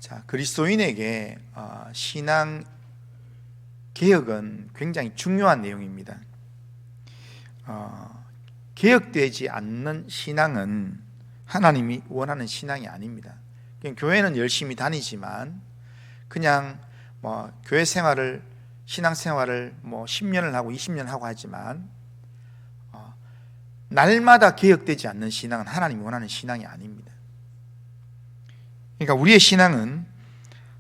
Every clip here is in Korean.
자, 그리스도인에게 신앙 개혁은 굉장히 중요한 내용입니다. 개혁되지 않는 신앙은 하나님이 원하는 신앙이 아닙니다. 교회는 열심히 다니지만 그냥 교회 생활을, 신앙 생활을 10년을 하고 20년 하고 하지만 날마다 개혁되지 않는 신앙은 하나님이 원하는 신앙이 아닙니다. 그러니까 우리의 신앙은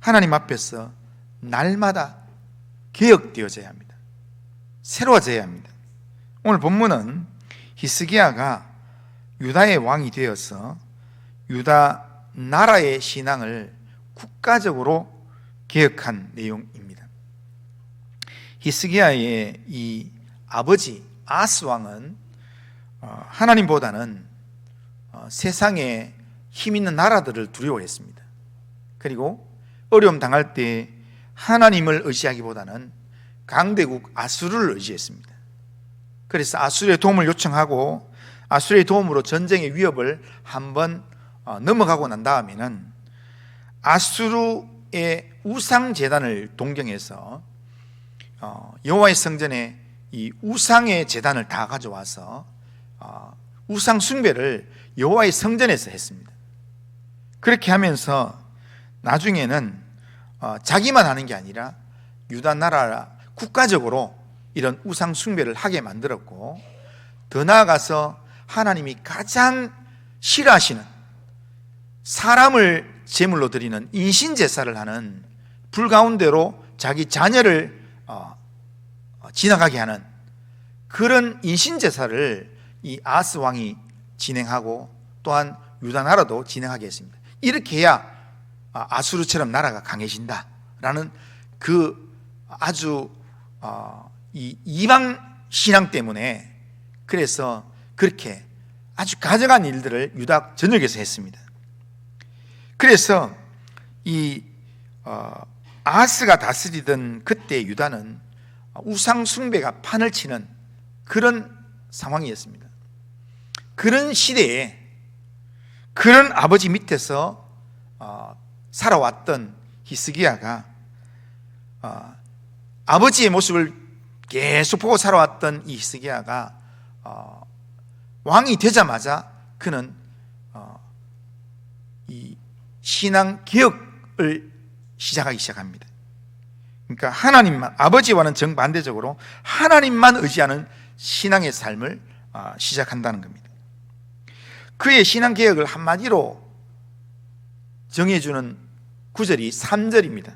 하나님 앞에서 날마다 개혁되어져야 합니다. 새로워져야 합니다. 오늘 본문은 히스기야가 유다의 왕이 되어서 유다 나라의 신앙을 국가적으로 개혁한 내용입니다. 히스기야의 이 아버지 아스 왕은 하나님보다는 세상에 힘 있는 나라들을 두려워했습니다. 그리고 어려움 당할 때 하나님을 의지하기보다는 강대국 아수르를 의지했습니다. 그래서 아수르의 도움을 요청하고 아수르의 도움으로 전쟁의 위협을 한번 넘어가고 난 다음에는 아수르의 우상 제단을 동경해서 여호와의 성전에 이 우상의 제단을 다 가져와서 우상 숭배를 여호와의 성전에서 했습니다. 그렇게 하면서 나중에는 자기만 하는 게 아니라 유다 나라 국가적으로 이런 우상 숭배를 하게 만들었고, 더 나아가서 하나님이 가장 싫어하시는 사람을 제물로 드리는 인신제사를 하는, 불 가운데로 자기 자녀를 지나가게 하는 그런 인신제사를 이 아스 왕이 진행하고 또한 유다 나라도 진행하게 했습니다. 이렇게 해야 아수르처럼 나라가 강해진다라는 그 아주 이 이방 신앙 때문에, 그래서 그렇게 아주 가증한 일들을 유다 전역에서 했습니다. 그래서 이 아하스가 다스리던 그때 유다는 우상 숭배가 판을 치는 그런 상황이었습니다. 그런 시대에 그런 아버지 밑에서 살아왔던 히스기야가 아버지의 모습을 계속 보고 살아왔던 이 히스기야가 왕이 되자마자 그는 이 신앙 개혁을 시작하기 시작합니다. 그러니까 하나님만, 아버지와는 정반대적으로 하나님만 의지하는 신앙의 삶을 시작한다는 겁니다. 그의 신앙 개혁을 한마디로 정해주는 구절이 3절입니다.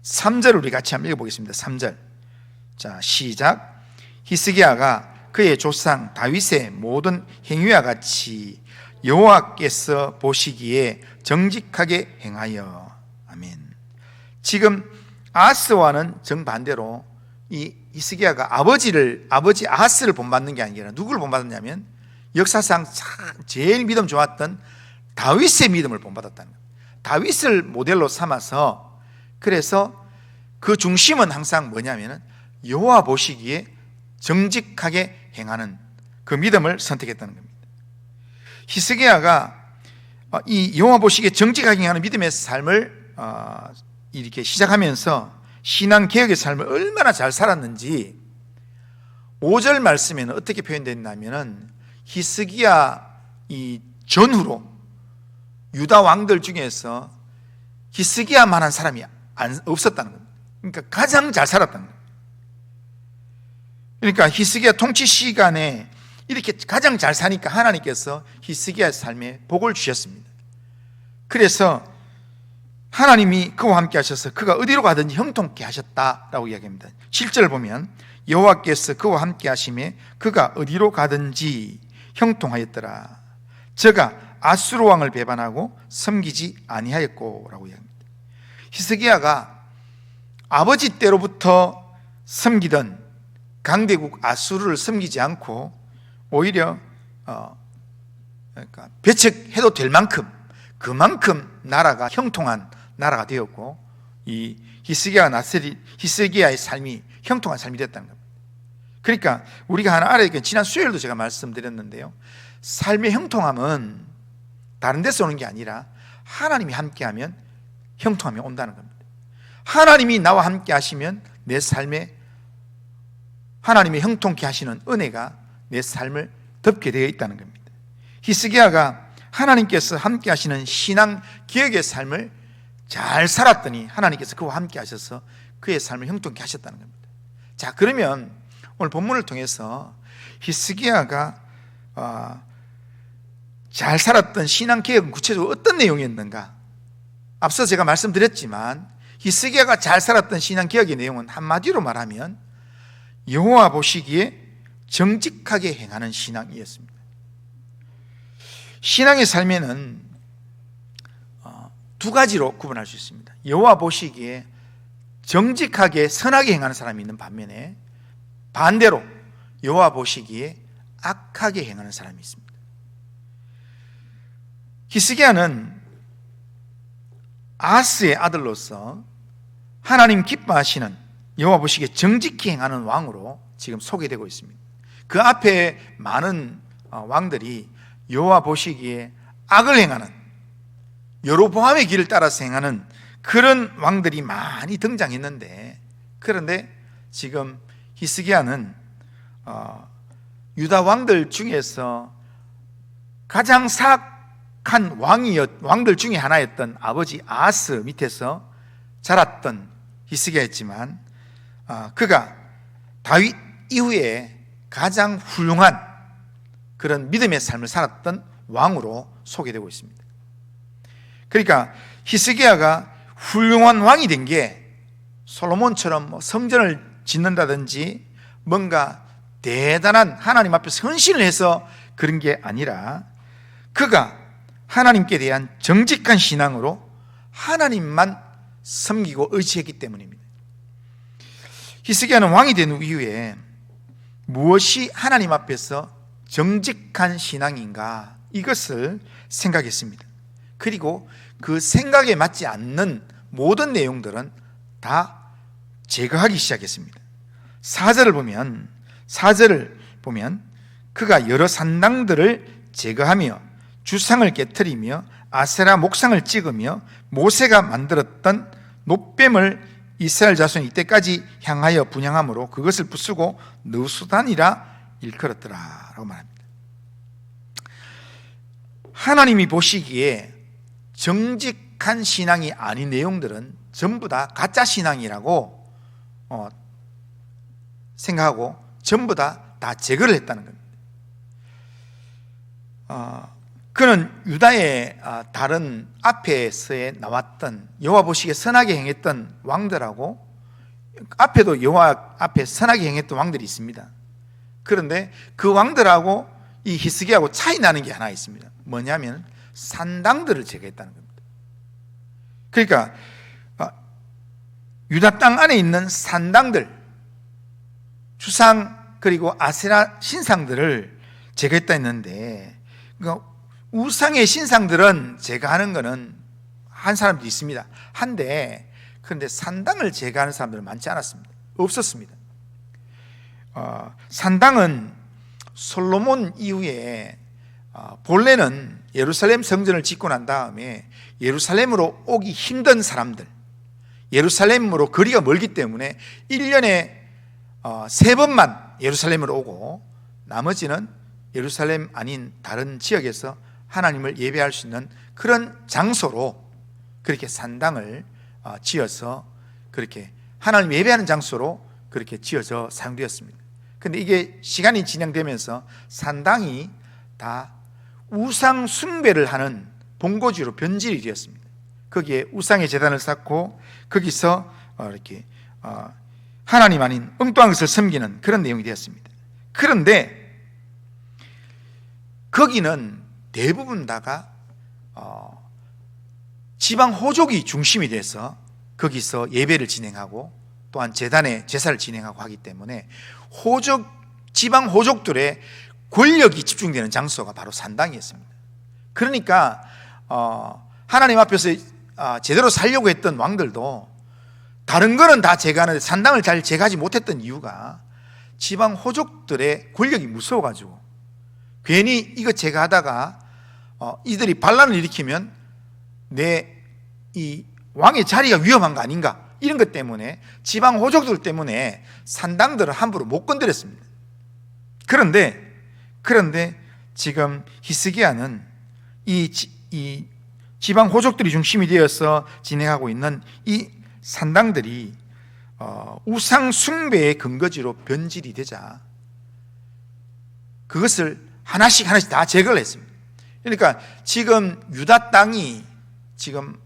3절을 우리 같이 한번 읽어보겠습니다. 3절. 자, 시작. 히스기야가 그의 조상 다윗의 모든 행위와 같이 여호와께서 보시기에 정직하게 행하여. 아멘. 지금 아하스와는 정반대로 이 히스기야가 아버지 아하스를 본받는 게 아니라 누구를 본받았냐면 역사상 제일 믿음 좋았던 다윗의 믿음을 본받았다는 거예요. 다윗을 모델로 삼아서, 그래서 그 중심은 항상 뭐냐면은 여호와 보시기에 정직하게 행하는 그 믿음을 선택했다는 겁니다. 히스기야가 이 여호와 보시기에 정직하게 행하는 믿음의 삶을 이렇게 시작하면서 신앙 개혁의 삶을 얼마나 잘 살았는지 5절 말씀에는 어떻게 표현됐냐면은 히스기야 이 전후로 유다 왕들 중에서 히스기야만한 사람이 없었다는 겁니다. 그러니까 가장 잘 살았다는 거예요. 그러니까 히스기야 통치 시간에 이렇게 가장 잘 사니까 하나님께서 히스기야의 삶에 복을 주셨습니다. 그래서 하나님이 그와 함께 하셔서 그가 어디로 가든지 형통케 하셨다라고 이야기합니다. 7절을 보면 여호와께서 그와 함께 하심에 그가 어디로 가든지 형통하였더라. 저가 아수르 왕을 배반하고 섬기지 아니하였고 라고 이야기합니다. 히스기야가 아버지 때로부터 섬기던 강대국 아수르를 섬기지 않고 오히려 그러니까 배척해도 될 만큼 그만큼 나라가 형통한 나라가 되었고, 이 히스기야의 삶이 형통한 삶이 됐다는 겁니다. 그러니까 우리가 하나 알아야 될 게, 지난 수요일도 제가 말씀드렸는데요, 삶의 형통함은 다른 데서 오는 게 아니라 하나님이 함께하면 형통함이 온다는 겁니다. 하나님이 나와 함께 하시면 내 삶에 하나님의 형통케 하시는 은혜가 내 삶을 덮게 되어 있다는 겁니다. 히스기야가 하나님께서 함께 하시는 신앙 개혁의 삶을 잘 살았더니 하나님께서 그와 함께 하셔서 그의 삶을 형통케 하셨다는 겁니다. 자, 그러면 오늘 본문을 통해서 히스기야가 잘 살았던 신앙 개혁은 구체적으로 어떤 내용이었는가? 앞서 제가 말씀드렸지만 히스기야가 잘 살았던 신앙 개혁의 내용은 한마디로 말하면 여호와 보시기에 정직하게 행하는 신앙이었습니다. 신앙의 삶에는 두 가지로 구분할 수 있습니다. 여호와 보시기에 정직하게 선하게 행하는 사람이 있는 반면에 반대로 여호와 보시기에 악하게 행하는 사람이 있습니다. 히스기야는 아하스의 아들로서 하나님 기뻐하시는 여호와 보시기에 정직히 행하는 왕으로 지금 소개되고 있습니다. 그 앞에 많은 왕들이 여호와 보시기에 악을 행하는 여로보암의 길을 따라서 행하는 그런 왕들이 많이 등장했는데, 그런데 지금 히스기야는 유다 왕들 중에서 가장 사악한 왕들 중에 하나였던 아버지 아하스 밑에서 자랐던 히스기야였지만 그가 다윗 이후에 가장 훌륭한 그런 믿음의 삶을 살았던 왕으로 소개되고 있습니다. 그러니까 히스기야가 훌륭한 왕이 된 게 솔로몬처럼 성전을 짓는다든지 뭔가 대단한 하나님 앞에서 헌신을 해서 그런 게 아니라 그가 하나님께 대한 정직한 신앙으로 하나님만 섬기고 의지했기 때문입니다. 히스기야는 왕이 된 이후에 무엇이 하나님 앞에서 정직한 신앙인가, 이것을 생각했습니다. 그리고 그 생각에 맞지 않는 모든 내용들은 다 제거하기 시작했습니다. 4절을 보면 그가 여러 산당들을 제거하며 주상을 깨트리며 아세라 목상을 찍으며 모세가 만들었던 놋뱀을 이스라엘 자손이 이때까지 향하여 분향함으로 그것을 부수고 느수단이라 일컬었더라 라고 말합니다. 하나님이 보시기에 정직한 신앙이 아닌 내용들은 전부 다 가짜 신앙이라고 생각하고 전부 다 제거를 했다는 겁니다. 그는 유다의 다른 앞에서에 나왔던 여호와 보시기에 선하게 행했던 왕들하고 앞에도 여호와 앞에 선하게 행했던 왕들이 있습니다. 그런데 그 왕들하고 이 히스기야하고 차이 나는 게 하나 있습니다. 뭐냐면 산당들을 제거했다는 겁니다. 그러니까 유다 땅 안에 있는 산당들, 주상 그리고 아세라 신상들을 제거했다 했는데, 그러니까 우상의 신상들은 제거하는 것은 한 사람도 있습니다. 한데 그런데 산당을 제거하는 사람들은 많지 않았습니다. 없었습니다. 산당은 솔로몬 이후에 본래는 예루살렘 성전을 짓고 난 다음에 예루살렘으로 오기 힘든 사람들, 예루살렘으로 거리가 멀기 때문에 1년에 3번만 예루살렘으로 오고 나머지는 예루살렘 아닌 다른 지역에서 하나님을 예배할 수 있는 그런 장소로 그렇게 산당을 지어서 그렇게 하나님 예배하는 장소로 그렇게 지어져 사용되었습니다. 그런데 이게 시간이 진행되면서 산당이 다 우상 숭배를 하는 본거지로 변질이 되었습니다. 거기에 우상의 제단을 쌓고 거기서 이렇게 하나님 아닌 엉뚱한 것을 섬기는 그런 내용이 되었습니다. 그런데 거기는 대부분 다가 지방 호족이 중심이 돼서 거기서 예배를 진행하고 또한 제단에 제사를 진행하고 하기 때문에 지방 호족들의 권력이 집중되는 장소가 바로 산당이었습니다. 그러니까 하나님 앞에서 제대로 살려고 했던 왕들도 다른 거는 다 제거하는데 산당을 잘 제거하지 못했던 이유가 지방 호족들의 권력이 무서워가지고 괜히 이거 제거하다가 이들이 반란을 일으키면 내 이 왕의 자리가 위험한 거 아닌가, 이런 것 때문에 지방 호족들 때문에 산당들을 함부로 못 건드렸습니다. 그런데 지금 히스기야는 이 지방 호족들이 중심이 되어서 진행하고 있는 이 산당들이 우상 숭배의 근거지로 변질이 되자 그것을 하나씩 다 제거를 했습니다. 그러니까 지금 유다 땅이 지금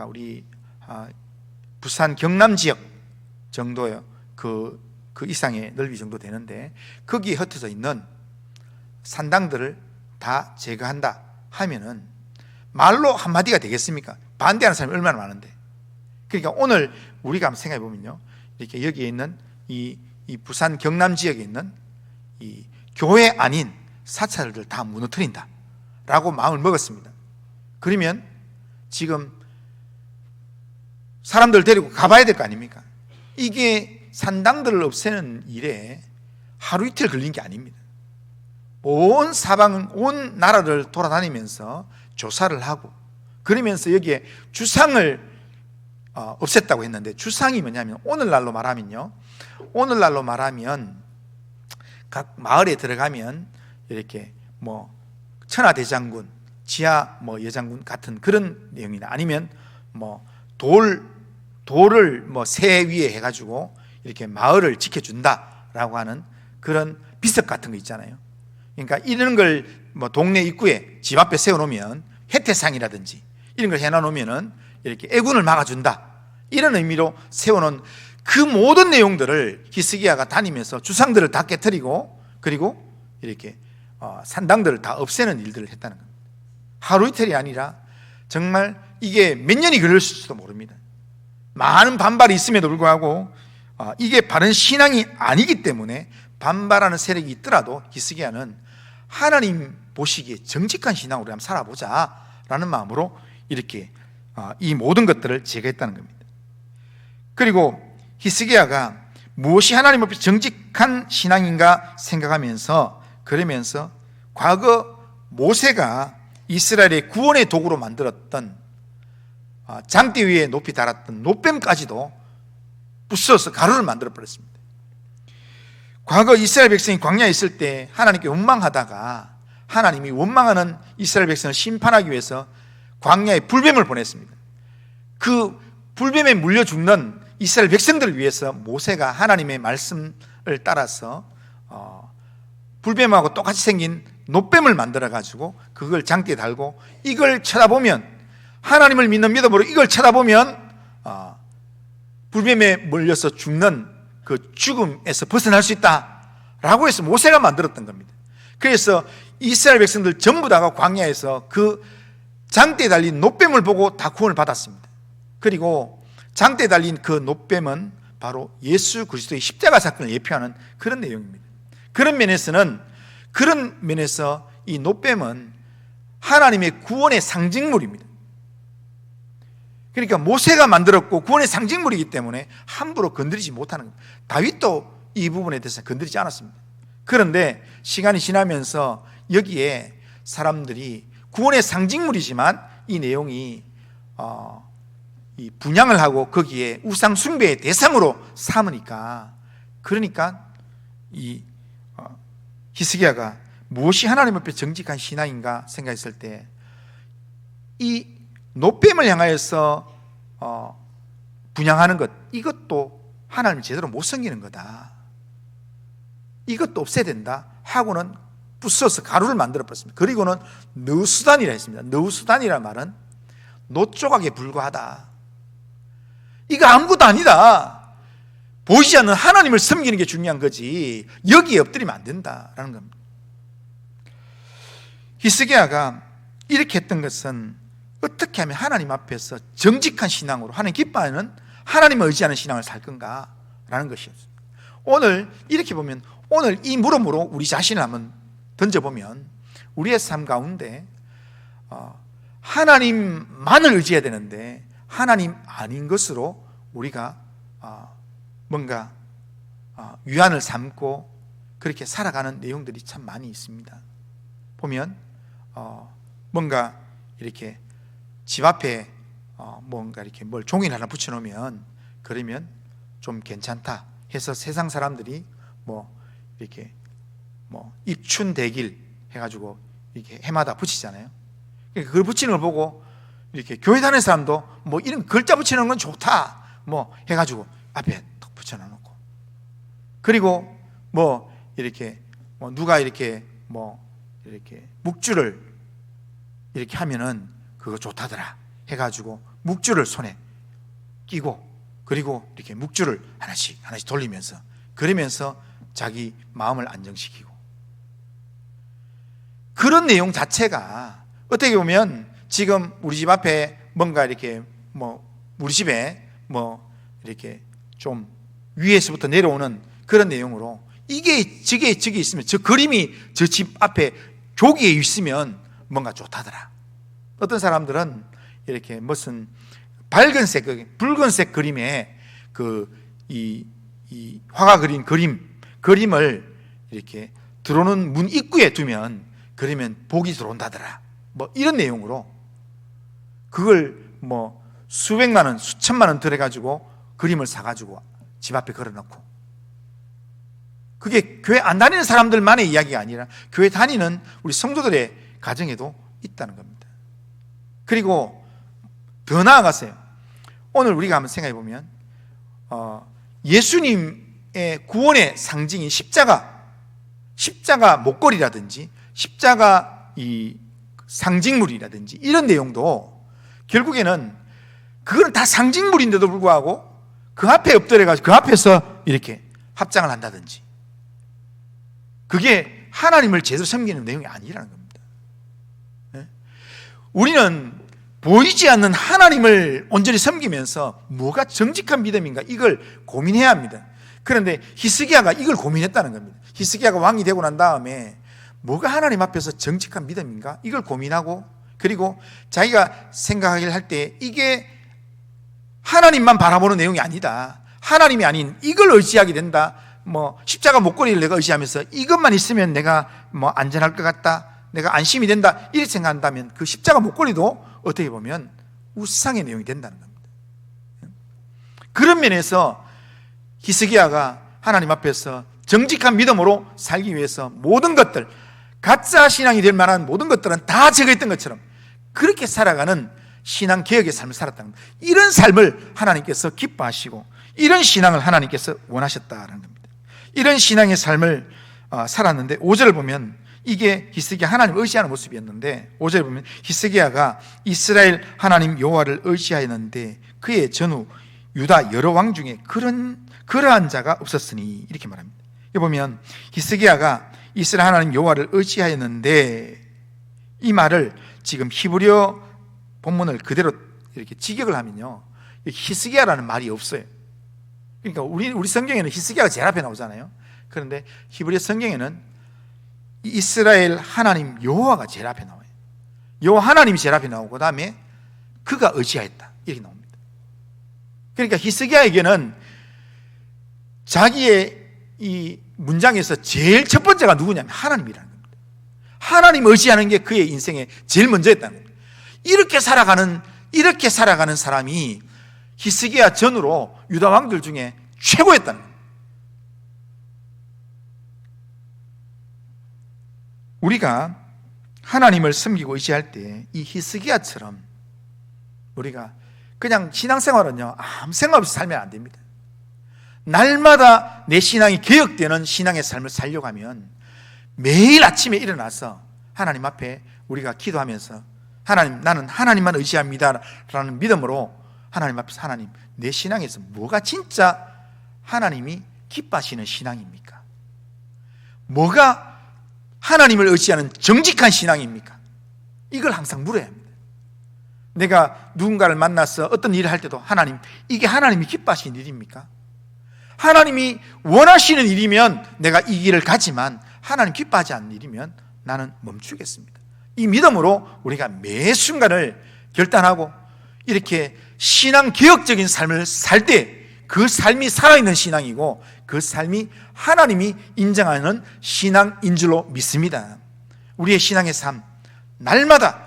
우리 부산 경남 지역 정도의 그 이상의 넓이 정도 되는데, 거기에 흩어져 있는 산당들을 다 제거한다 하면은 말로 한마디가 되겠습니까? 반대하는 사람이 얼마나 많은데. 그러니까 오늘 우리가 한번 생각해 보면요, 이렇게 여기에 있는 이 부산 경남 지역에 있는 이 교회 아닌 사찰들 다 무너뜨린다 라고 마음을 먹었습니다. 그러면 지금 사람들 데리고 가봐야 될 거 아닙니까? 이게 산당들을 없애는 일에 하루 이틀 걸린 게 아닙니다. 온 사방, 온 나라를 돌아다니면서 조사를 하고, 그러면서 여기에 주상을 없앴다고 했는데, 주상이 뭐냐면 오늘날로 말하면 각 마을에 들어가면 이렇게 천하대장군, 지하 여장군 같은 그런 내용이나, 아니면 돌을 새 위에 해가지고 이렇게 마을을 지켜준다라고 하는 그런 비석 같은 거 있잖아요. 그러니까 이런 걸 동네 입구에 집 앞에 세워놓으면 혜태상이라든지 이런 걸 해놔놓으면은 이렇게 애군을 막아준다, 이런 의미로 세워놓은 그 모든 내용들을 히스기야가 다니면서 주상들을 다 깨뜨리고, 그리고 이렇게 산당들을 다 없애는 일들을 했다는 겁니다. 하루 이틀이 아니라 정말 이게 몇 년이 걸렸을지도 모릅니다. 많은 반발이 있음에도 불구하고 이게 바른 신앙이 아니기 때문에 반발하는 세력이 있더라도 히스기야는 하나님 보시기에 정직한 신앙으로 한번 살아보자 라는 마음으로 이렇게 이 모든 것들을 제거했다는 겁니다. 그리고 히스기야가 무엇이 하나님 앞에 정직한 신앙인가 생각하면서, 그러면서 과거 모세가 이스라엘의 구원의 도구로 만들었던 장대 위에 높이 달았던 놋뱀까지도 부숴서 가루를 만들어 버렸습니다. 과거 이스라엘 백성이 광야에 있을 때 하나님께 원망하다가 하나님이 원망하는 이스라엘 백성을 심판하기 위해서 광야에 불뱀을 보냈습니다. 그 불뱀에 물려 죽는 이스라엘 백성들을 위해서 모세가 하나님의 말씀을 따라서 불뱀하고 똑같이 생긴 놋뱀을 만들어 가지고 그걸 장대에 달고, 이걸 쳐다보면, 하나님을 믿는 믿음으로 이걸 쳐다보면 불뱀에 물려서 죽는 그 죽음에서 벗어날 수 있다라고 해서 모세가 만들었던 겁니다. 그래서 이스라엘 백성들 전부 다가 광야에서 그 장대에 달린 놋뱀을 보고 다 구원을 받았습니다. 그리고 장대에 달린 그 놋뱀은 바로 예수 그리스도의 십자가 사건을 예표하는 그런 내용입니다. 그런 면에서 이 놋뱀은 하나님의 구원의 상징물입니다. 그러니까 모세가 만들었고 구원의 상징물이기 때문에 함부로 건드리지 못하는 겁니다. 다윗도 이 부분에 대해서 건드리지 않았습니다. 그런데 시간이 지나면서 여기에 사람들이 구원의 상징물이지만 이 내용이 이 분양을 하고 거기에 우상 숭배의 대상으로 삼으니까, 그러니까 이 히스기야가 무엇이 하나님 앞에 정직한 신앙인가 생각했을 때 이 놋뱀을 향하여서 분양하는 것, 이것도 하나님을 제대로 못 섬기는 거다, 이것도 없애야 된다 하고는 부숴서 가루를 만들어 버렸습니다. 그리고는 느우수단이라 했습니다. 느우수단이라는 말은 놋 조각에 불과하다, 이거 아무것도 아니다, 보이지 않는 하나님을 섬기는 게 중요한 거지 여기에 엎드리면 안 된다라는 겁니다. 히스기야가 이렇게 했던 것은 어떻게 하면 하나님 앞에서 정직한 신앙으로 하나님 기뻐하는, 하나님을 의지하는 신앙을 살 건가라는 것이었습니다. 오늘 이렇게 보면, 오늘 이 물음으로 우리 자신을 한번 던져보면 우리의 삶 가운데 하나님만을 의지해야 되는데 하나님 아닌 것으로 우리가 뭔가 위안을 삼고 그렇게 살아가는 내용들이 참 많이 있습니다. 보면 뭔가 이렇게 집 앞에 뭔가 이렇게 뭘 종이를 하나 붙여놓으면 그러면 좀 괜찮다 해서 세상 사람들이 뭐 이렇게 뭐 입춘대길 해가지고 이렇게 해마다 붙이잖아요. 그러니까 그걸 붙이는 걸 보고 이렇게 교회 다니는 사람도 뭐 이런 글자 붙이는 건 좋다 뭐 해가지고 앞에 톡 붙여놓고, 그리고 뭐 이렇게 뭐 누가 이렇게 뭐 이렇게 묵주를 이렇게 하면은 그거 좋다더라 해가지고 묵주를 손에 끼고, 그리고 이렇게 묵주를 하나씩 돌리면서 그러면서 자기 마음을 안정시키고, 그런 내용 자체가 어떻게 보면 지금 우리 집 앞에 뭔가 이렇게 뭐 우리 집에 뭐 이렇게 좀 위에서부터 내려오는 그런 내용으로 이게 저게 있으면, 저 그림이 저 집 앞에 조기에 있으면 뭔가 좋다더라. 어떤 사람들은 이렇게 무슨 밝은색, 붉은색 그림에 이 화가 그린 그림을 이렇게 들어오는 문 입구에 두면 그러면 복이 들어온다더라. 뭐 이런 내용으로 그걸 뭐 수백만 원, 수천만 원 들여가지고 그림을 사가지고 집 앞에 걸어놓고, 그게 교회 안 다니는 사람들만의 이야기가 아니라 교회 다니는 우리 성도들의 가정에도 있다는 겁니다. 그리고 더 나아가서요, 오늘 우리가 한번 생각해 보면 예수님의 구원의 상징인 십자가 목걸이라든지 십자가 이 상징물이라든지 이런 내용도 결국에는 그거는 다 상징물인데도 불구하고 그 앞에 엎드려가지고 그 앞에서 이렇게 합장을 한다든지, 그게 하나님을 제대로 섬기는 내용이 아니라는 겁니다. 우리는 보이지 않는 하나님을 온전히 섬기면서 뭐가 정직한 믿음인가, 이걸 고민해야 합니다. 그런데 히스기야가 이걸 고민했다는 겁니다. 히스기야가 왕이 되고 난 다음에 뭐가 하나님 앞에서 정직한 믿음인가, 이걸 고민하고, 그리고 자기가 생각하기를 할 때 이게 하나님만 바라보는 내용이 아니다, 하나님이 아닌 이걸 의지하게 된다, 뭐 십자가 목걸이를 내가 의지하면서 이것만 있으면 내가 뭐 안전할 것 같다, 내가 안심이 된다, 이렇게 생각한다면 그 십자가 목걸이도 어떻게 보면 우상의 내용이 된다는 겁니다. 그런 면에서 히스기야가 하나님 앞에서 정직한 믿음으로 살기 위해서 모든 것들, 가짜 신앙이 될 만한 모든 것들은 다 제거했던 것처럼 그렇게 살아가는 신앙 개혁의 삶을 살았다는 겁니다. 이런 삶을 하나님께서 기뻐하시고 이런 신앙을 하나님께서 원하셨다는 겁니다. 이런 신앙의 삶을 살았는데 5절을 보면 이게 히스기야 하나님을 의지하는 모습이었는데, 5절에 보면 히스기야가 이스라엘 하나님 여호와를 의지하였는데 그의 전후 유다 여러 왕 중에 그러한 자가 없었으니, 이렇게 말합니다. 여기 보면 히스기야가 이스라엘 하나님 여호와를 의지하였는데, 이 말을 지금 히브리어 본문을 그대로 이렇게 직역을 하면요, 히스기야라는 말이 없어요. 그러니까 우리 성경에는 히스기야가 제일 앞에 나오잖아요. 그런데 히브리어 성경에는 이스라엘 하나님 여호와가 제일 앞에 나와요. 여호와 하나님이 제일 앞에 나오고 그다음에 그가 의지하였다, 이렇게 나옵니다. 그러니까 히스기야에게는 자기의 이 문장에서 제일 첫 번째가 누구냐면 하나님이라는 겁니다. 하나님 의지하는 게 그의 인생에 제일 먼저였다는 겁니다. 이렇게 살아가는 사람이 히스기야 전후로 유다 왕들 중에 최고였다는 겁니다. 우리가 하나님을 섬기고 의지할 때 이 히스기야처럼 우리가 그냥 신앙생활은요 아무 생각 없이 살면 안 됩니다. 날마다 내 신앙이 개혁되는 신앙의 삶을 살려고 하면 매일 아침에 일어나서 하나님 앞에 우리가 기도하면서 하나님, 나는 하나님만 의지합니다 라는 믿음으로 하나님 앞에서, 하나님, 내 신앙에서 뭐가 진짜 하나님이 기뻐하시는 신앙입니까? 뭐가 하나님을 의지하는 정직한 신앙입니까? 이걸 항상 물어야 합니다. 내가 누군가를 만나서 어떤 일을 할 때도 하나님, 이게 하나님이 기뻐하시는 일입니까? 하나님이 원하시는 일이면 내가 이 길을 가지만 하나님 기뻐하지 않는 일이면 나는 멈추겠습니다. 이 믿음으로 우리가 매 순간을 결단하고 이렇게 신앙 개혁적인 삶을 살 때 그 삶이 살아있는 신앙이고 그 삶이 하나님이 인정하는 신앙인 줄로 믿습니다. 우리의 신앙의 삶, 날마다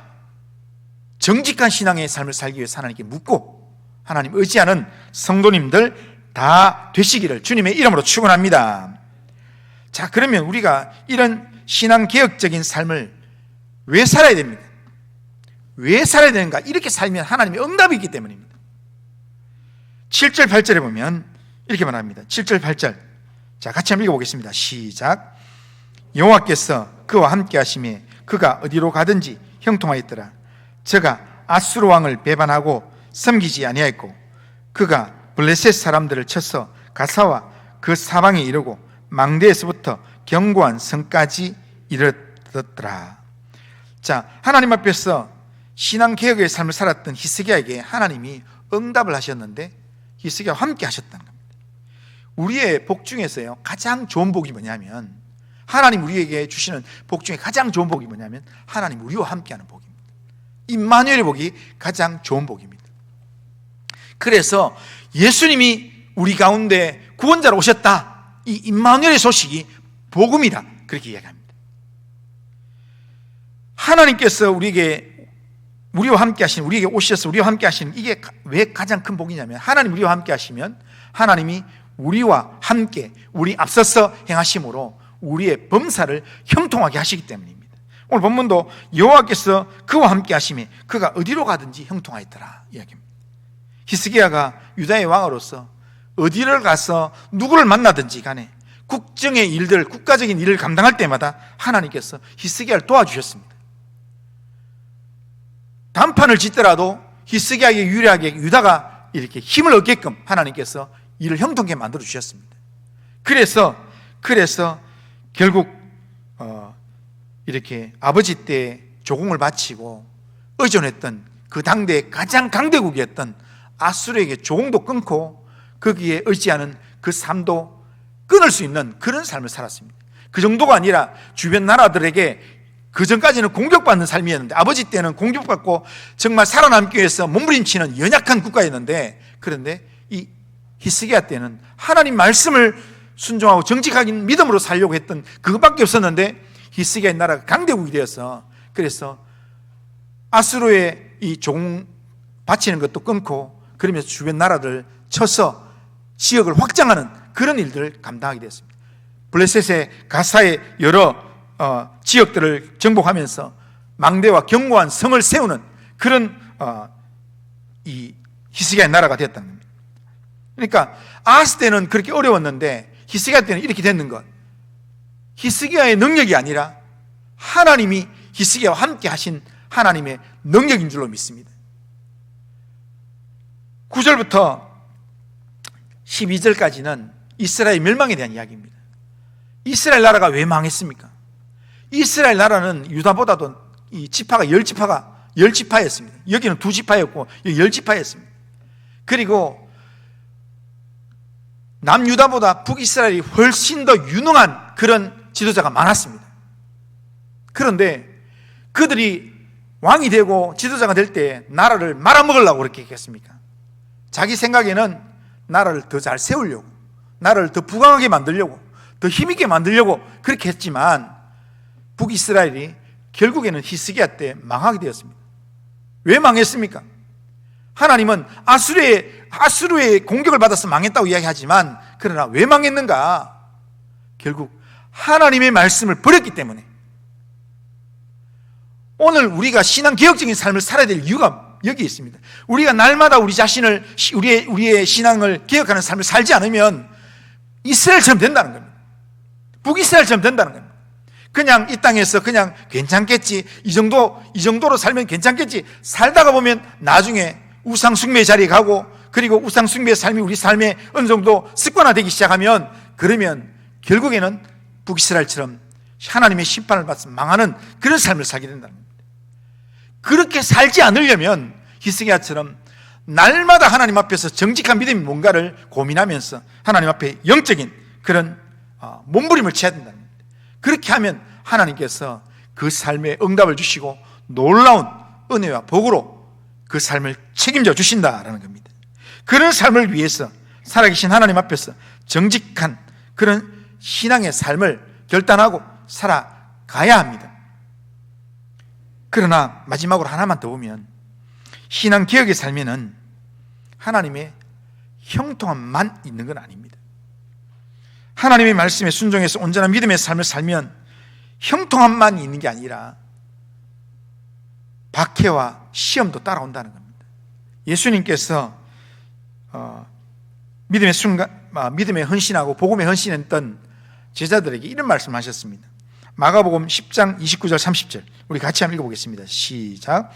정직한 신앙의 삶을 살기 위해서 하나님께 묻고 하나님 의지하는 성도님들 다 되시기를 주님의 이름으로 축원합니다. 자, 그러면 우리가 이런 신앙개혁적인 삶을 왜 살아야 됩니까? 왜 살아야 되는가? 이렇게 살면 하나님의 응답이 있기 때문입니다. 7절 8절에 보면 이렇게 말합니다. 7절 8절, 자, 같이 한번 읽어보겠습니다. 시작. 여호와께서 그와 함께 하심에 그가 어디로 가든지 형통하였더라. 저가 아수르 왕을 배반하고 섬기지 아니하였고 그가 블레셋 사람들을 쳐서 가사와 그 사방에 이르고 망대에서부터 견고한 성까지 이르렀더라. 자, 하나님 앞에서 신앙개혁의 삶을 살았던 히스기야에게 하나님이 응답을 하셨는데 히스기야와 함께 하셨다는 겁니다. 우리의 복 중에서요, 가장 좋은 복이 뭐냐면, 하나님 우리에게 주시는 복 중에 가장 좋은 복이 뭐냐면 하나님 우리와 함께하는 복입니다. 임마누엘의 복이 가장 좋은 복입니다. 그래서 예수님이 우리 가운데 구원자로 오셨다, 이 임마누엘의 소식이 복음이다, 그렇게 이야기합니다. 하나님께서 우리와 함께 하시는, 우리에게 오셔서 우리와 함께 하시는, 이게 왜 가장 큰 복이냐면, 하나님 우리와 함께 하시면 하나님이 우리와 함께 우리 앞서서 행하심으로 우리의 범사를 형통하게 하시기 때문입니다. 오늘 본문도 여호와께서 그와 함께 하심에 그가 어디로 가든지 형통하였더라 이야기입니다. 히스기야가 유다의 왕으로서 어디를 가서 누구를 만나든지 간에 국정의 일들, 국가적인 일을 감당할 때마다 하나님께서 히스기야를 도와주셨습니다. 단판을 짓더라도 히스기야에게 유리하게 유다가 이렇게 힘을 얻게끔 하나님께서 일을 형통하게 만들어 주셨습니다. 그래서 결국 이렇게 아버지 때 조공을 바치고 의존했던 그 당대의 가장 강대국이었던 아수르에게 조공도 끊고 거기에 의지하는 그 삶도 끊을 수 있는 그런 삶을 살았습니다. 그 정도가 아니라 주변 나라들에게 그 전까지는 공격받는 삶이었는데, 아버지 때는 공격받고 정말 살아남기 위해서 몸부림치는 연약한 국가였는데, 그런데 이 히스기야 때는 하나님 말씀을 순종하고 정직하긴 믿음으로 살려고 했던 그것밖에 없었는데, 히스기야의 나라가 강대국이 되어서, 그래서 아수르의 이 종 바치는 것도 끊고 그러면서 주변 나라들 쳐서 지역을 확장하는 그런 일들을 감당하게 되었습니다. 블레셋의 가사의 여러 지역들을 정복하면서 망대와 견고한 성을 세우는 그런 이 히스기야의 나라가 되었다는 겁니다. 그러니까 아스 때는 그렇게 어려웠는데 히스기야 때는 이렇게 됐는 것, 히스기야의 능력이 아니라 하나님이 히스기야와 함께 하신 하나님의 능력인 줄로 믿습니다. 9절부터 12절까지는 이스라엘 멸망에 대한 이야기입니다. 이스라엘 나라가 왜 망했습니까? 이스라엘 나라는 유다보다도 이 지파가 10지파였습니다. 여기는 2지파였고 여기 10지파였습니다. 그리고 남유다보다 북이스라엘이 훨씬 더 유능한 그런 지도자가 많았습니다. 그런데 그들이 왕이 되고 지도자가 될 때 나라를 말아먹으려고 그렇게 했겠습니까? 자기 생각에는 나라를 더 잘 세우려고, 나라를 더 부강하게 만들려고, 더 힘있게 만들려고 그렇게 했지만 북이스라엘이 결국에는 히스기야 때 망하게 되었습니다. 왜 망했습니까? 하나님은 아수르의 공격을 받아서 망했다고 이야기하지만, 그러나 왜 망했는가? 결국 하나님의 말씀을 버렸기 때문에. 오늘 우리가 신앙개혁적인 삶을 살아야 될 이유가 여기 있습니다. 우리가 날마다 우리 자신을, 우리의 신앙을 개혁하는 삶을 살지 않으면 이스라엘처럼 된다는 겁니다. 북이스라엘처럼 된다는 겁니다. 그냥 이 땅에서 그냥 괜찮겠지, 이 정도로 살면 괜찮겠지, 살다가 보면 나중에 우상 숭배의 자리에 가고, 그리고 우상 숭배의 삶이 우리 삶에 어느 정도 습관화되기 시작하면, 그러면 결국에는 북이스라엘처럼 하나님의 심판을 받아서 망하는 그런 삶을 살게 된다는 겁니다. 그렇게 살지 않으려면 히스기야처럼 날마다 하나님 앞에서 정직한 믿음이 뭔가를 고민하면서 하나님 앞에 영적인 그런 몸부림을 쳐야 된다는 겁니다. 그렇게 하면 하나님께서 그 삶에 응답을 주시고 놀라운 은혜와 복으로 그 삶을 책임져 주신다라는 겁니다. 그런 삶을 위해서 살아계신 하나님 앞에서 정직한 그런 신앙의 삶을 결단하고 살아가야 합니다. 그러나 마지막으로 하나만 더 보면 신앙 개혁의 삶에는 하나님의 형통함만 있는 건 아닙니다. 하나님의 말씀에 순종해서 온전한 믿음의 삶을 살면 형통함만 있는 게 아니라 박해와 시험도 따라온다는 겁니다. 예수님께서 믿음에 헌신하고 복음에 헌신했던 제자들에게 이런 말씀을 하셨습니다. 마가복음 10장 29절 30절 우리 같이 한번 읽어보겠습니다. 시작.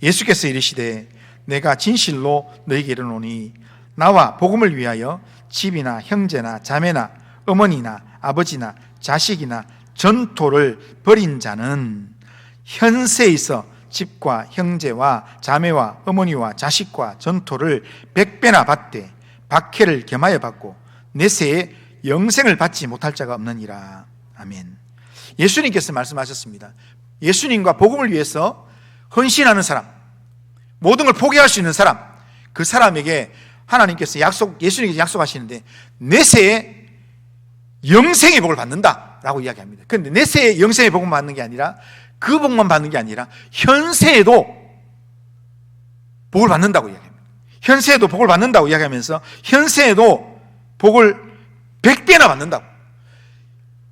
예수께서 이르시되 내가 진실로 너희에게 이르노니 나와 복음을 위하여 집이나 형제나 자매나 어머니나 아버지나 자식이나 전토를 벌인 자는 현세에서 집과 형제와 자매와 어머니와 자식과 전토를 100배나 받되 박해를 겸하여 받고 내세에 영생을 받지 못할 자가 없느니라. 아멘. 예수님께서 말씀하셨습니다. 예수님과 복음을 위해서 헌신하는 사람, 모든 걸 포기할 수 있는 사람, 그 사람에게 하나님께서 예수님께서 약속하시는데 내세에 영생의 복을 받는다라고 이야기합니다. 그런데 내세에 영생의 복을 받는 게 아니라 그 복만 받는 게 아니라 현세에도 복을 받는다고 이야기합니다. 현세에도 복을 받는다고 이야기하면서 현세에도 복을 100배나 받는다고.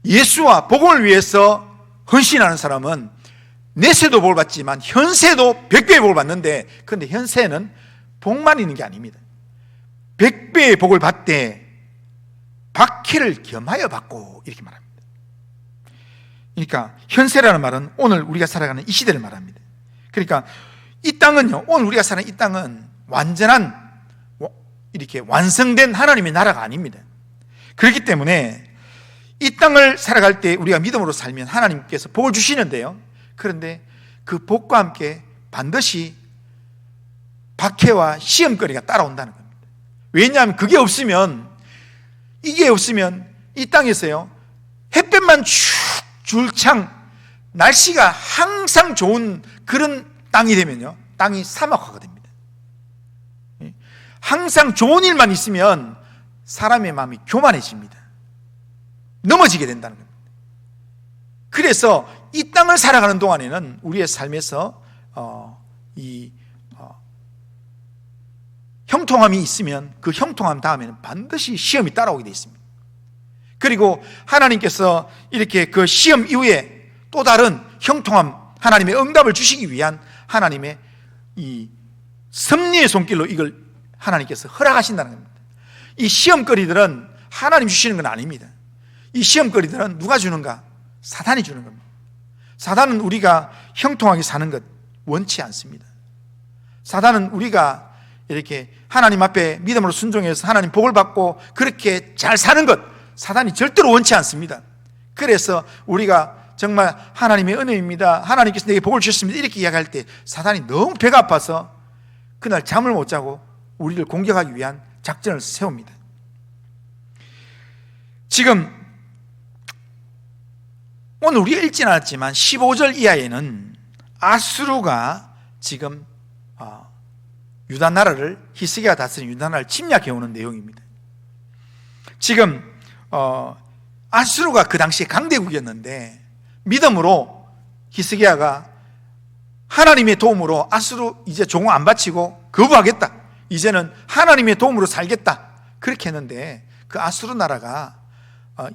예수와 복음을 위해서 헌신하는 사람은 내세도 복을 받지만 현세도 100배의 복을 받는데, 그런데 현세는 복만 있는 게 아닙니다. 100배의 복을 받되 박해를 겸하여 받고 이렇게 말합니다. 그러니까 현세라는 말은 오늘 우리가 살아가는 이 시대를 말합니다. 그러니까 이 땅은요, 오늘 우리가 사는 이 땅은 완전한 이렇게 완성된 하나님의 나라가 아닙니다. 그렇기 때문에 이 땅을 살아갈 때 우리가 믿음으로 살면 하나님께서 복을 주시는데요, 그런데 그 복과 함께 반드시 박해와 시험거리가 따라온다는 겁니다. 왜냐하면 그게 없으면, 이게 없으면 이 땅에서요 햇볕만 쭉 줄창 날씨가 항상 좋은 그런 땅이 되면요 땅이 사막화가 됩니다. 항상 좋은 일만 있으면 사람의 마음이 교만해집니다. 넘어지게 된다는 겁니다. 그래서 이 땅을 살아가는 동안에는 우리의 삶에서 형통함이 있으면 그 형통함 다음에는 반드시 시험이 따라오게 되어 있습니다. 그리고 하나님께서 이렇게 그 시험 이후에 또 다른 형통함, 하나님의 응답을 주시기 위한 하나님의 이 섭리의 손길로 이걸 하나님께서 허락하신다는 겁니다. 이 시험거리들은 하나님 주시는 건 아닙니다. 이 시험거리들은 누가 주는가? 사단이 주는 겁니다. 사단은 우리가 형통하게 사는 것 원치 않습니다. 사단은 우리가 이렇게 하나님 앞에 믿음으로 순종해서 하나님 복을 받고 그렇게 잘 사는 것, 사단이 절대로 원치 않습니다. 그래서 우리가 정말 하나님의 은혜입니다, 하나님께서 내게 복을 주셨습니다 이렇게 이야기할 때 사단이 너무 배가 아파서 그날 잠을 못 자고 우리를 공격하기 위한 작전을 세웁니다. 지금 오늘 우리가 읽지는 않았지만 15절 이하에는 아수르가 지금 유다 나라를, 히스기야가 다스린 유다 나라를 침략해 오는 내용입니다. 지금 아수르가 그 당시에 강대국이었는데 믿음으로 히스기야가 하나님의 도움으로 아수르 이제 종을 안 바치고 거부하겠다, 이제는 하나님의 도움으로 살겠다 그렇게 했는데 그 아수르 나라가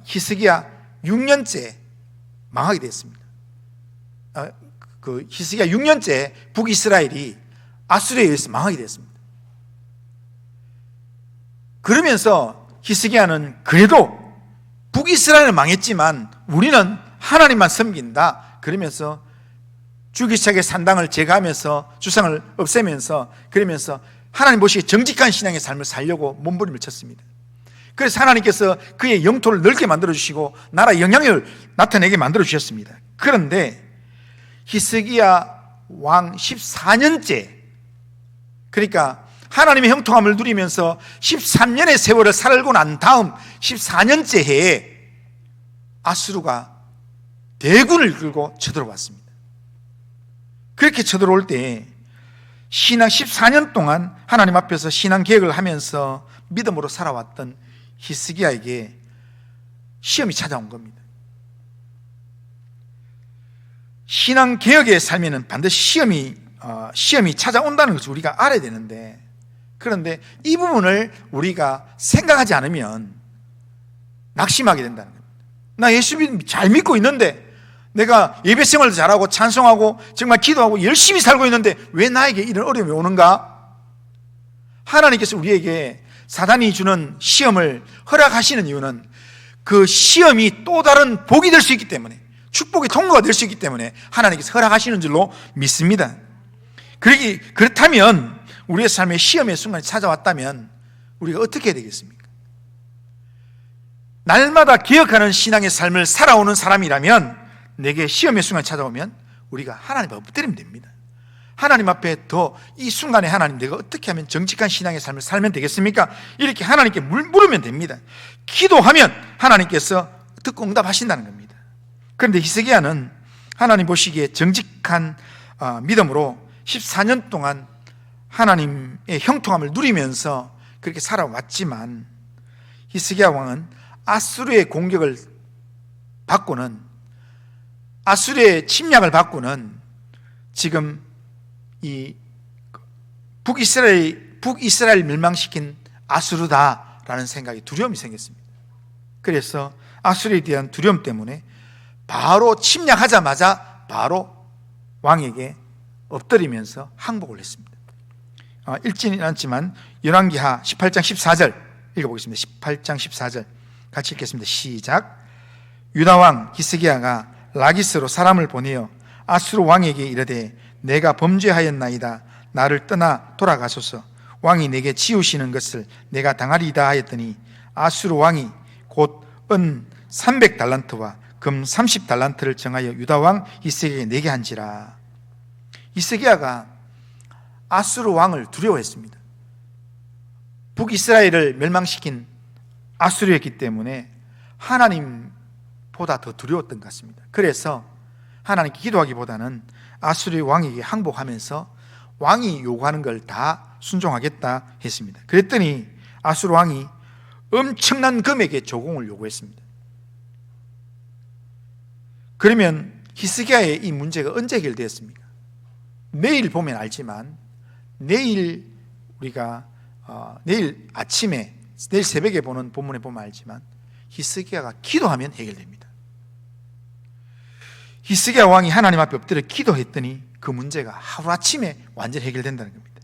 히스기야 6년째 망하게 됐습니다. 그 히스기야 6년째 북이스라엘이 아수르에 의해서 망하게 됐습니다. 그러면서 히스기야는 그래도 북이스라엘은 망했지만 우리는 하나님만 섬긴다 그러면서 주기차게 산당을 제거하면서 주상을 없애면서 그러면서 하나님 보시기에 정직한 신앙의 삶을 살려고 몸부림을 쳤습니다. 그래서 하나님께서 그의 영토를 넓게 만들어주시고 나라의 영향력을 나타내게 만들어주셨습니다. 그런데 히스기야 왕 14년째, 그러니까 하나님의 형통함을 누리면서 13년의 세월을 살고 난 다음 14년째 해에 아수르가 대군을 이끌고 쳐들어왔습니다. 그렇게 쳐들어올 때 신앙 14년 동안 하나님 앞에서 신앙 개혁을 하면서 믿음으로 살아왔던 히스기야에게 시험이 찾아온 겁니다. 신앙 개혁의 삶에는 반드시 시험이 시험이 찾아온다는 것을 우리가 알아야 되는데, 그런데 이 부분을 우리가 생각하지 않으면 낙심하게 된다는 겁니다. 나 예수 잘 믿고 있는데, 내가 예배 생활도 잘하고 찬송하고 정말 기도하고 열심히 살고 있는데 왜 나에게 이런 어려움이 오는가? 하나님께서 우리에게 사단이 주는 시험을 허락하시는 이유는 그 시험이 또 다른 복이 될 수 있기 때문에, 축복의 통로가 될 수 있기 때문에 하나님께서 허락하시는 줄로 믿습니다. 그렇다면 우리의 삶에 시험의 순간이 찾아왔다면 우리가 어떻게 해야 되겠습니까? 날마다 기억하는 신앙의 삶을 살아오는 사람이라면 내게 시험의 순간이 찾아오면 우리가 하나님 앞에 엎드리면 됩니다. 하나님 앞에 더 이 순간에 하나님, 내가 어떻게 하면 정직한 신앙의 삶을 살면 되겠습니까? 이렇게 하나님께 물으면 됩니다. 기도하면 하나님께서 듣고 응답하신다는 겁니다. 그런데 히스기야는 하나님 보시기에 정직한 믿음으로 14년 동안 하나님의 형통함을 누리면서 그렇게 살아왔지만, 히스기야 왕은 아수르의 공격을 받고는, 아수르의 침략을 받고는 지금 이 북이스라엘 멸망시킨 아수르다라는 생각이, 두려움이 생겼습니다. 그래서 아수르에 대한 두려움 때문에 바로 침략하자마자 바로 왕에게 엎드리면서 항복을 했습니다. 읽지는 않지만 열왕기하 18장 14절 읽어보겠습니다. 18장 14절 같이 읽겠습니다. 시작. 유다왕 히스기야가 라기스로 사람을 보내어 아수르 왕에게 이르되 내가 범죄하였나이다. 나를 떠나 돌아가소서. 왕이 내게 지우시는 것을 내가 당하리이다 하였더니 아수르 왕이 곧 은 300달란트와 금 30달란트를 정하여 유다왕 히스기야에게 내게 한지라. 히스기야가 아수르 왕을 두려워했습니다. 북이스라엘을 멸망시킨 아수르였기 때문에 하나님보다 더 두려웠던 것 같습니다. 그래서 하나님께 기도하기보다는 아수르 왕에게 항복하면서 왕이 요구하는 걸 다 순종하겠다 했습니다. 그랬더니 아수르 왕이 엄청난 금액의 조공을 요구했습니다. 그러면 히스기야의 이 문제가 언제 해결되었습니까? 내일 보면 알지만, 내일 우리가 내일 아침에, 내일 새벽에 보는 본문에 보면 알지만 히스기야가 기도하면 해결됩니다. 히스기야 왕이 하나님 앞에 엎드려 기도했더니 그 문제가 하루아침에 완전히 해결된다는 겁니다.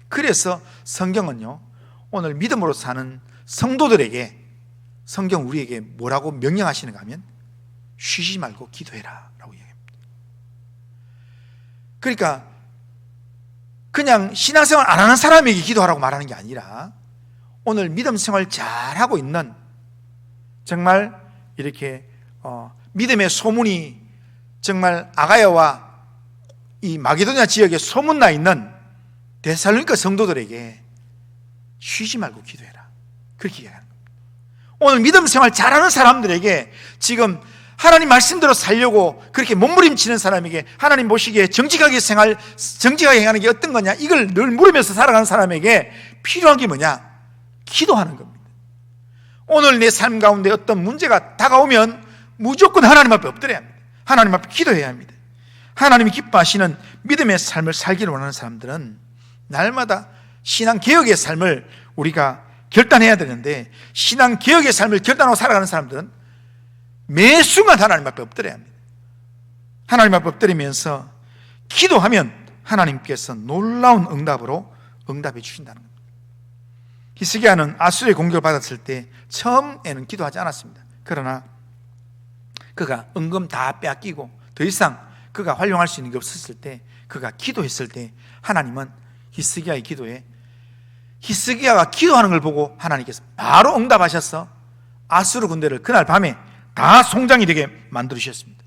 그래서 성경은요, 오늘 믿음으로 사는 성도들에게, 성경 우리에게 뭐라고 명령하시는가 하면 쉬지 말고 기도해라 라고 이야기합니다. 그러니까 그냥 신앙생활 안 하는 사람에게 기도하라고 말하는 게 아니라, 오늘 믿음 생활 잘하고 있는, 정말 이렇게 믿음의 소문이 정말 아가야와 이 마게도냐 지역에 소문나 있는 데살로니가 성도들에게 쉬지 말고 기도해라, 그렇게 이야기하는 겁니다. 오늘 믿음 생활 잘하는 사람들에게, 지금 하나님 말씀대로 살려고 그렇게 몸부림치는 사람에게, 하나님 보시기에 정직하게 행하는 게 어떤 거냐, 이걸 늘 물으면서 살아가는 사람에게 필요한 게 뭐냐? 기도하는 겁니다. 오늘 내 삶 가운데 어떤 문제가 다가오면 무조건 하나님 앞에 엎드려야 합니다. 하나님 앞에 기도해야 합니다. 하나님이 기뻐하시는 믿음의 삶을 살기를 원하는 사람들은 날마다 신앙개혁의 삶을 우리가 결단해야 되는데, 신앙개혁의 삶을 결단하고 살아가는 사람들은 매 순간 하나님 앞에 엎드려야 합니다. 하나님 앞에 엎드리면서 기도하면 하나님께서 놀라운 응답으로 응답해 주신다는 겁니다. 히스기야는 아수르의 공격을 받았을 때 처음에는 기도하지 않았습니다. 그러나 그가 은금 다 빼앗기고 더 이상 그가 활용할 수 있는 게 없었을 때, 그가 기도했을 때 하나님은 히스기야의 기도에, 히스기야가 기도하는 걸 보고 하나님께서 바로 응답하셔서 아수르 군대를 그날 밤에 다 송장이 되게 만들으셨습니다.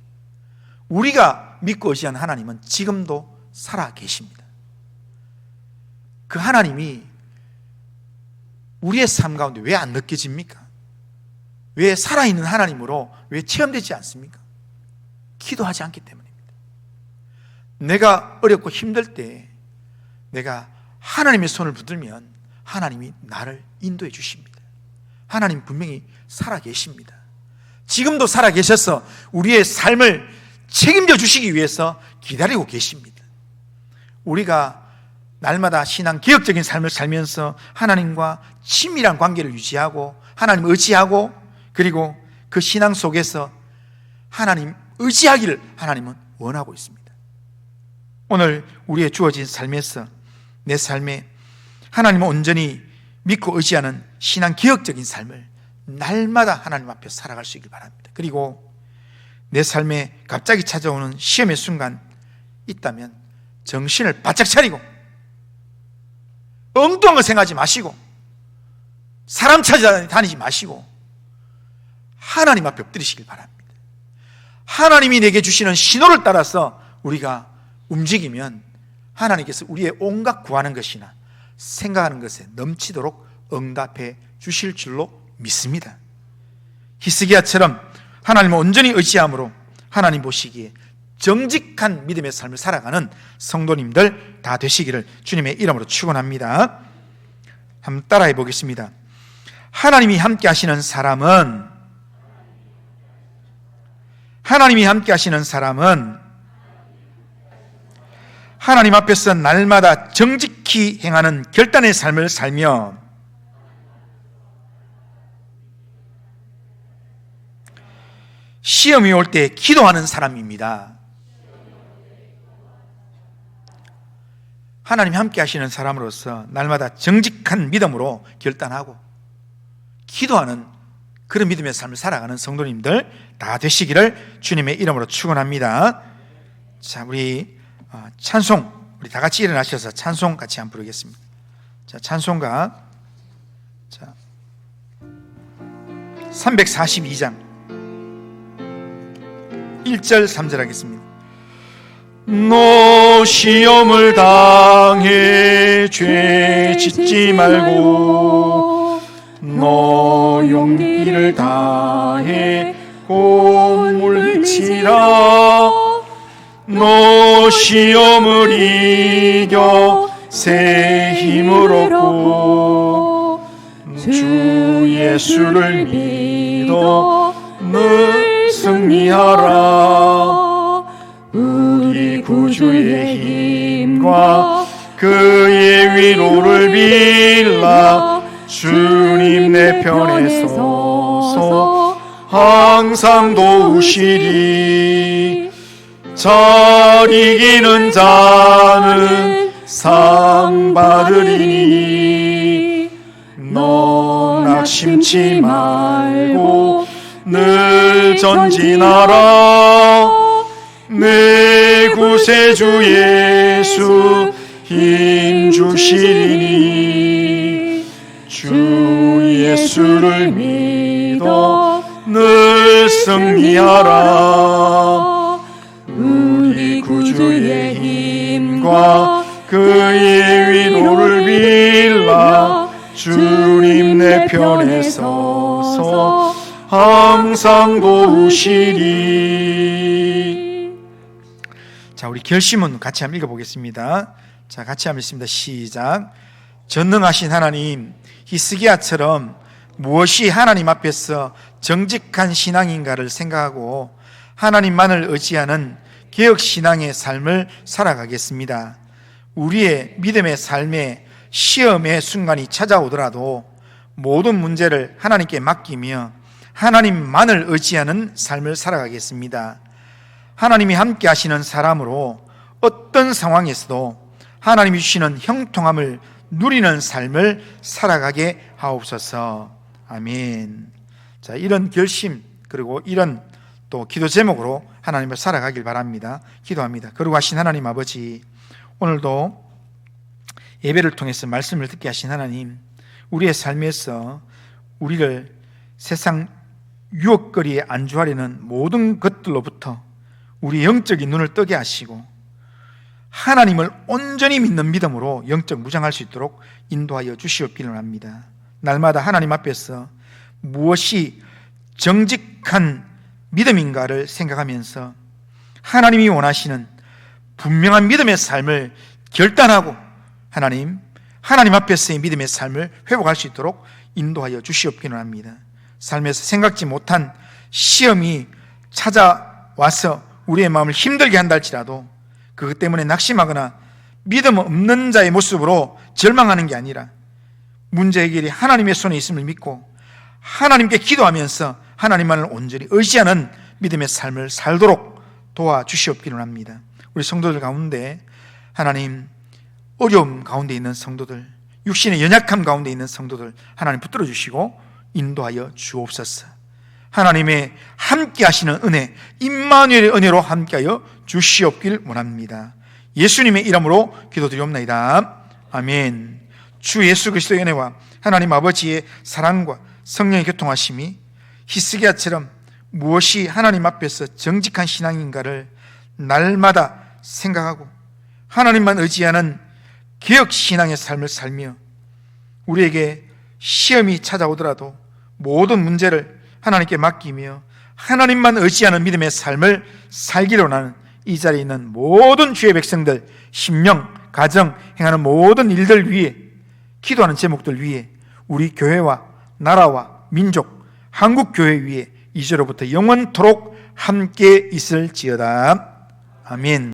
우리가 믿고 의지하는 하나님은 지금도 살아 계십니다. 그 하나님이 우리의 삶 가운데 왜 안 느껴집니까? 왜 살아있는 하나님으로 왜 체험되지 않습니까? 기도하지 않기 때문입니다. 내가 어렵고 힘들 때 내가 하나님의 손을 붙들면 하나님이 나를 인도해 주십니다. 하나님 분명히 살아 계십니다. 지금도 살아 계셔서 우리의 삶을 책임져 주시기 위해서 기다리고 계십니다. 우리가 날마다 신앙 개혁적인 삶을 살면서 하나님과 친밀한 관계를 유지하고 하나님 의지하고 그리고 그 신앙 속에서 하나님 의지하기를 하나님은 원하고 있습니다. 오늘 우리의 주어진 삶에서 내 삶에 하나님을 온전히 믿고 의지하는 신앙 개혁적인 삶을 날마다 하나님 앞에 살아갈 수 있길 바랍니다. 그리고 내 삶에 갑자기 찾아오는 시험의 순간 있다면 정신을 바짝 차리고 엉뚱한 거 생각하지 마시고 사람 찾아다니지 마시고 하나님 앞에 엎드리시길 바랍니다. 하나님이 내게 주시는 신호를 따라서 우리가 움직이면 하나님께서 우리의 온갖 구하는 것이나 생각하는 것에 넘치도록 응답해 주실 줄로 믿습니다. 히스기야처럼 하나님을 온전히 의지함으로 하나님 보시기에 정직한 믿음의 삶을 살아가는 성도님들 다 되시기를 주님의 이름으로 축원합니다. 한번 따라해 보겠습니다. 하나님이 함께 하시는 사람은 하나님 앞에서 날마다 정직히 행하는 결단의 삶을 살며 시험이 올 때 기도하는 사람입니다. 하나님이 함께 하시는 사람으로서 날마다 정직한 믿음으로 결단하고 기도하는 그런 믿음의 삶을 살아가는 성도님들 다 되시기를 주님의 이름으로 축원합니다. 자, 우리 찬송, 우리 다 같이 일어나셔서 찬송 같이 한번 부르겠습니다. 자, 찬송가 342장 1절 3절 하겠습니다. 너 시험을 당해 죄 짓지 말고 너 용기를 다해 곧 물리치라. 너 시험을 이겨 새 힘을 얻고 주 예수를 믿어 늘 승리하라. 우리 구주의 힘과 그의 위로를 빌라. 주님 내 편에 서서 항상 도우시리. 잘 이기는 자는 상 받으리니 너 낙심치 말고 늘 전진하라. 내 구세주 예수 힘 주시리니 주 예수를 믿어 늘 승리하라. 우리 구주의 힘과 그의 위로를 빌라. 주님 내 편에 서서 항상 도우시리. 자, 우리 결심은 같이 한번 읽어보겠습니다. 자, 같이 한번 읽습니다. 시작. 전능하신 하나님, 히스기야처럼 무엇이 하나님 앞에서 정직한 신앙인가를 생각하고 하나님만을 의지하는 개혁신앙의 삶을 살아가겠습니다. 우리의 믿음의 삶에 시험의 순간이 찾아오더라도 모든 문제를 하나님께 맡기며 하나님만을 의지하는 삶을 살아가겠습니다. 하나님이 함께 하시는 사람으로 어떤 상황에서도 하나님이 주시는 형통함을 누리는 삶을 살아가게 하옵소서. 아멘. 자, 이런 결심 그리고 이런 또 기도 제목으로 하나님을 살아가길 바랍니다. 기도합니다. 거룩하신 하나님 아버지, 오늘도 예배를 통해서 말씀을 듣게 하신 하나님, 우리의 삶에서 우리를 세상 유혹거리에 안주하려는 모든 것들로부터 우리 영적인 눈을 뜨게 하시고 하나님을 온전히 믿는 믿음으로 영적 무장할 수 있도록 인도하여 주시옵기를 합니다. 날마다 하나님 앞에서 무엇이 정직한 믿음인가를 생각하면서 하나님이 원하시는 분명한 믿음의 삶을 결단하고 하나님 앞에서의 믿음의 삶을 회복할 수 있도록 인도하여 주시옵기를 합니다. 삶에서 생각지 못한 시험이 찾아와서 우리의 마음을 힘들게 한다 할지라도 그것 때문에 낙심하거나 믿음 없는 자의 모습으로 절망하는 게 아니라 문제 해결이 하나님의 손에 있음을 믿고 하나님께 기도하면서 하나님만을 온전히 의지하는 믿음의 삶을 살도록 도와주시옵기를 합니다. 우리 성도들 가운데 하나님, 어려움 가운데 있는 성도들, 육신의 연약함 가운데 있는 성도들 하나님 붙들어 주시고 인도하여 주옵소서. 하나님의 함께 하시는 은혜, 임마누엘의 은혜로 함께하여 주시옵길 원합니다. 예수님의 이름으로 기도드리옵나이다. 아멘. 주 예수 그리스도의 은혜와 하나님 아버지의 사랑과 성령의 교통하심이 히스기야처럼 무엇이 하나님 앞에서 정직한 신앙인가를 날마다 생각하고 하나님만 의지하는 개혁신앙의 삶을 살며 우리에게 시험이 찾아오더라도 모든 문제를 하나님께 맡기며 하나님만 의지하는 믿음의 삶을 살기를 원하는 이 자리에 있는 모든 주의 백성들, 심령, 가정, 행하는 모든 일들 위에, 기도하는 제목들 위에, 우리 교회와 나라와 민족, 한국교회 위에 이제로부터 영원토록 함께 있을지어다. 아멘.